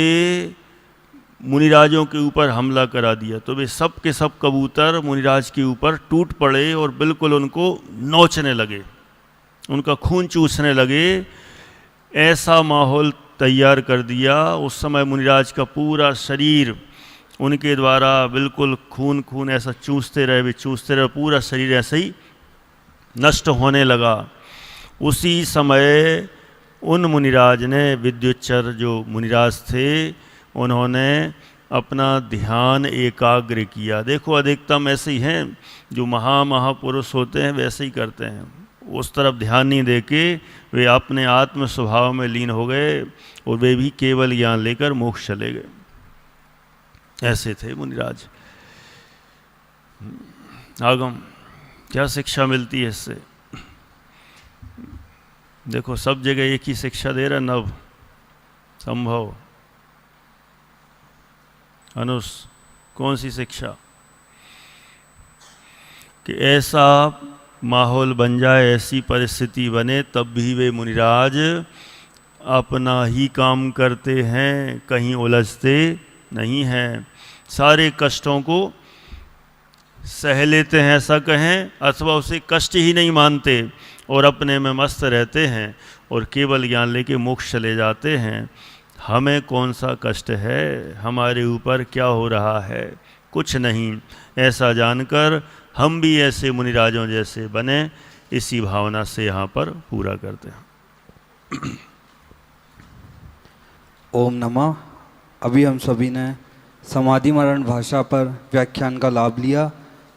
मुनिराजों के ऊपर हमला करा दिया। तो वे सब के सब कबूतर मुनिराज के ऊपर टूट पड़े और बिल्कुल उनको नोचने लगे, उनका खून चूसने लगे। ऐसा माहौल तैयार कर दिया। उस समय मुनिराज का पूरा शरीर उनके द्वारा बिल्कुल खून ऐसा चूसते रहे, पूरा शरीर ऐसे ही नष्ट होने लगा। उसी समय उन मुनिराज ने, विद्युच्चर जो मुनिराज थे, उन्होंने अपना ध्यान एकाग्र किया। देखो अधिकतम ऐसे ही हैं, जो महापुरुष होते हैं वैसे ही करते हैं। उस तरफ ध्यान नहीं देके वे अपने आत्म स्वभाव में लीन हो गए और वे भी केवल ज्ञान लेकर मोक्ष चले गए। ऐसे थे मुनिराज। आगम क्या शिक्षा मिलती है इससे? देखो सब जगह एक ही शिक्षा दे रहा, नव, संभव, अनुस, कौन सी शिक्षा? कि ऐसा माहौल बन जाए, ऐसी परिस्थिति बने, तब भी वे मुनिराज अपना ही काम करते हैं, कहीं उलझते नहीं हैं, सारे कष्टों को सह लेते हैं ऐसा कहें, अथवा उसे कष्ट ही नहीं मानते और अपने में मस्त रहते हैं और केवल ज्ञान लेके मोक्ष चले जाते हैं। हमें कौन सा कष्ट है, हमारे ऊपर क्या हो रहा है? कुछ नहीं। ऐसा जानकर हम भी ऐसे मुनिराजों जैसे बने, इसी भावना से यहाँ पर पूरा करते हैं। ओम नमः। अभी हम सभी ने समाधि मरण भाषा पर व्याख्यान का लाभ लिया।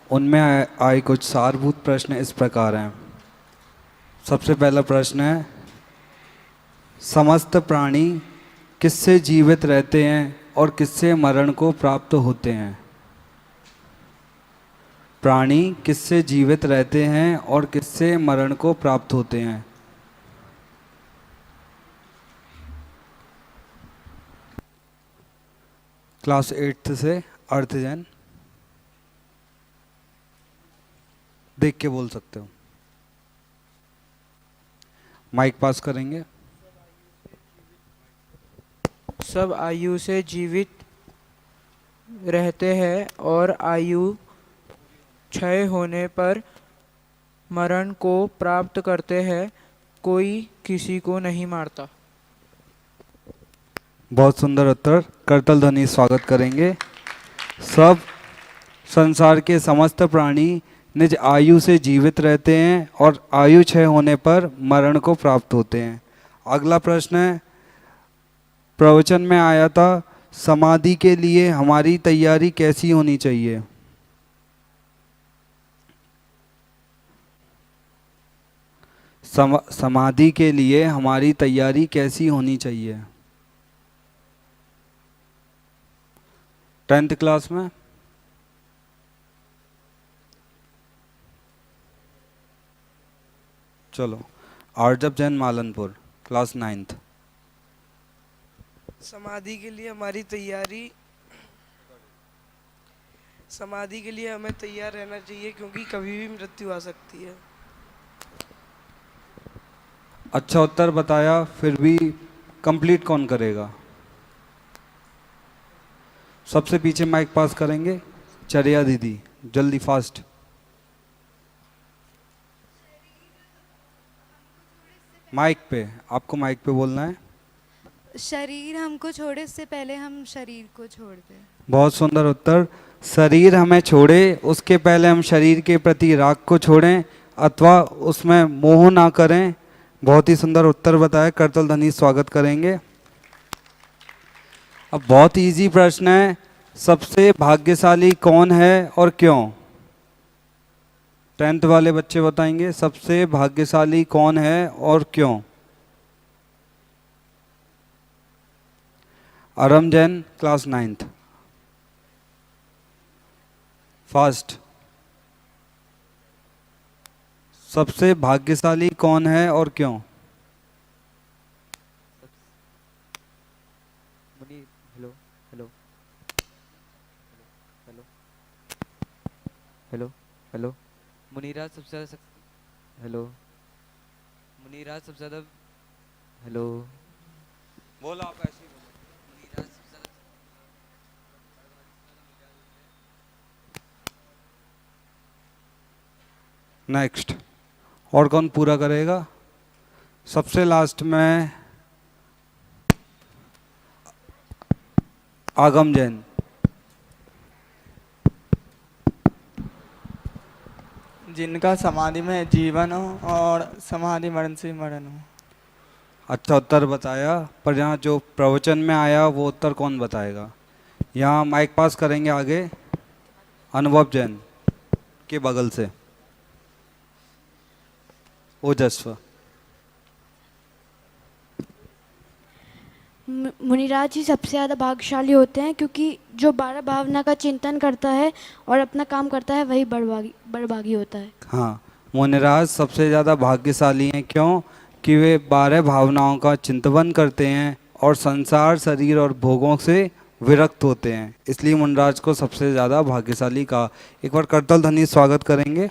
उनमें आए कुछ सारभूत प्रश्न इस प्रकार हैं। सबसे पहला प्रश्न है, समस्त प्राणी किससे जीवित रहते हैं और किससे मरण को प्राप्त होते हैं? प्राणी किससे जीवित रहते हैं और किससे मरण को प्राप्त होते हैं? क्लास 8 से अर्थ जैन, देख के बोल सकते हो। माइक पास करेंगे। सब आयु से जीवित रहते हैं और आयु क्षय होने पर मरण को प्राप्त करते हैं, कोई किसी को नहीं मारता। बहुत सुंदर उत्तर, करतल ध्वनि स्वागत करेंगे। सब संसार के समस्त प्राणी निज आयु से जीवित रहते हैं और आयु क्षय होने पर मरण को प्राप्त होते हैं। अगला प्रश्न है, प्रवचन में आया था, समाधि के लिए हमारी तैयारी कैसी होनी चाहिए? समाधि के लिए हमारी तैयारी कैसी होनी चाहिए? 10th क्लास में? चलो, आर्जब जैन मालनपुर, क्लास 9th। समाधि के लिए हमारी तैयारी, समाधि के लिए हमें तैयार रहना चाहिए, क्योंकि कभी भी मृत्यु आ सकती है। अच्छा उत्तर बताया, फिर भी कंप्लीट कौन करेगा? सबसे पीछे माइक पास करेंगे, चरिया दीदी, जल्दी फास्ट। माइक पे, आपको माइक पे बोलना है। शरीर हमको छोड़े उससे पहले हम शरीर को छोड़ दें। बहुत सुंदर उत्तर, शरीर हमें छोड़े उसके पहले हम शरीर के प्रति राग को छोड़ें अथवा उसमें मोह ना करें। बहुत ही सुंदर उत्तर बताया, करतल ध्वनि स्वागत करेंगे। अब बहुत इजी प्रश्न है, सबसे भाग्यशाली कौन है और क्यों? 10th वाले बच्चे बताएंगे, सबसे भाग्यशाली कौन है और क्यों? Aram Jain, class 9th, first. सबसे भाग्यशाली कौन है और क्यों? Hello hello hello hello hello Muniraj सबसे ज़्यादा, हेलो मुनीराज सबसे ज़्यादा, हेलो बोला आप ऐसे ही बोलो। मुनीराज सबसे ज़्यादा। नेक्स्ट, और कौन पूरा करेगा? सबसे लास्ट में आगम जैन। जिनका समाधि में जीवन हो और समाधि मरण से मरण हो। अच्छा उत्तर बताया, पर यहाँ जो प्रवचन में आया वो उत्तर कौन बताएगा? यहाँ माइक पास करेंगे आगे, अनुभव जैन के बगल से, ओजस्व। मुनिराज जी सबसे ज़्यादा भाग्यशाली होते हैं, क्योंकि जो 12 भावना का चिंतन करता है और अपना काम करता है वही बड़भागी होता है। हाँ, मुनिराज सबसे ज़्यादा भाग्यशाली हैं। क्यों? कि वे 12 भावनाओं का चिंतन करते हैं और संसार, शरीर और भोगों से विरक्त होते हैं, इसलिए मुनिराज को सबसे ज़्यादा भाग्यशाली कहा। एक बार करतल ध्वनि स्वागत करेंगे।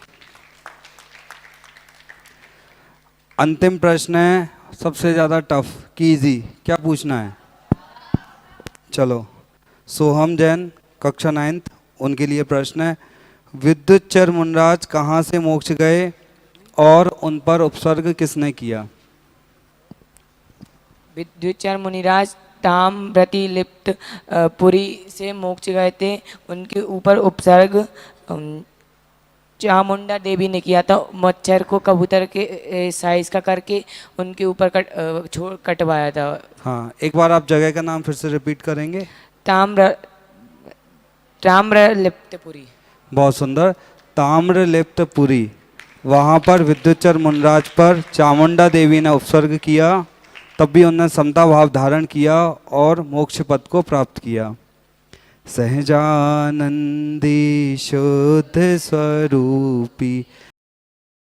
अंतिम प्रश्न है, सबसे ज़्यादा टफ की इजी, क्या पूछना है? चलो, सोहम जैन कक्षा 9th, उनके लिए प्रश्न है, विद्युत चर मुनिराज कहाँ से मोक्ष गए और उन पर उपसर्ग किसने किया? विद्युचर मुनिराज ताम्रति लिप्त पुरी से मोक्ष गए थे। उनके ऊपर उपसर्ग चामुंडा देवी ने किया था। मच्छर को कबूतर के साइज का करके उनके ऊपर कटवाया था। हाँ, एक बार आप जगह का नाम फिर से रिपीट करेंगे? ताम्रलिप्तपुरी। बहुत सुंदर, ताम्रलिप्तपुरी। वहाँ पर विद्युचर मुनिराज पर चामुंडा देवी ने उपसर्ग किया, तब भी उन्होंने समता भाव धारण किया और मोक्ष पद को प्राप्त किया। सहजानंदी शुद्ध स्वरूपी